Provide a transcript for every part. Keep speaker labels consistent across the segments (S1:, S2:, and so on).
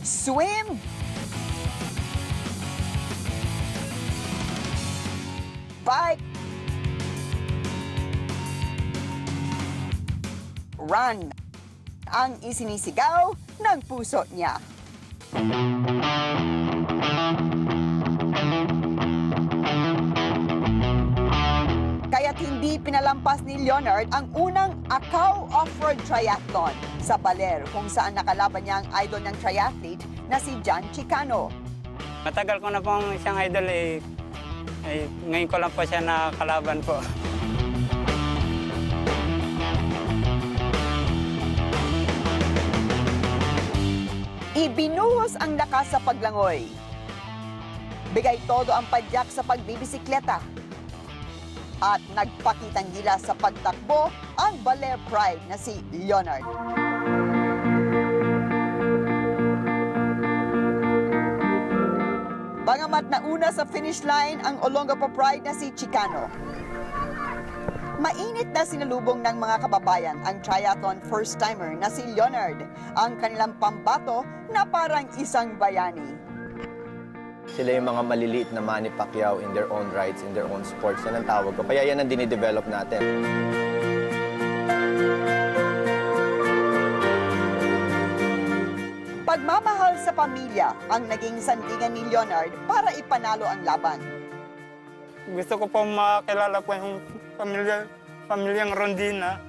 S1: swim, bike, run. Ang isinisigaw ng puso niya. Kaya't hindi pinalampas ni Leonard ang unang Acau Off-Road Triathlon sa Baler, kung saan nakalaban niya ang idol ng triathlete na si John Chicano.
S2: Matagal ko na pong siyang idol ngayon ko lang po siya nakalaban po.
S1: Ibinuhos ang lakas sa paglangoy. Bigay todo ang padyak sa pagbibisikleta. At nagpakitang gilas sa pagtakbo ang Baler Pride na si Leonard. Bangamat nauna sa finish line ang Olongapo Pride na si Chicano. Mainit na sinalubong ng mga kababayan ang triathlon first-timer na si Leonard, ang kanilang pambato na parang isang bayani.
S3: Sila yung mga maliliit na Manny Pacquiao in their own rights, in their own sports. Yan ang tawag ko. Kaya yan ang dinidevelop natin.
S1: Pagmamahal sa pamilya ang naging sandigan ni Leonard para ipanalo ang laban.
S2: Gusto ko po makilala po yung pamilyang Rondina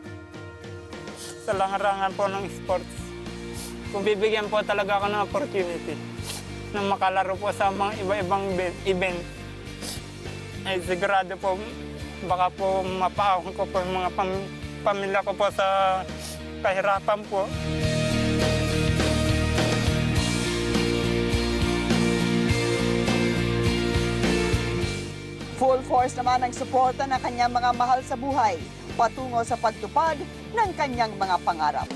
S2: sa langarangan po ng sports. Kung bibigyan po talaga ako ng opportunity na makalaro po sa mga iba-ibang event, ay sigurado po baka po mapaahon ko po yung mga pamilya ko po sa kahirapan po.
S1: Full force naman ang suporta ng kanyang mga mahal sa buhay patungo sa pagtupad ng kanyang mga pangarap.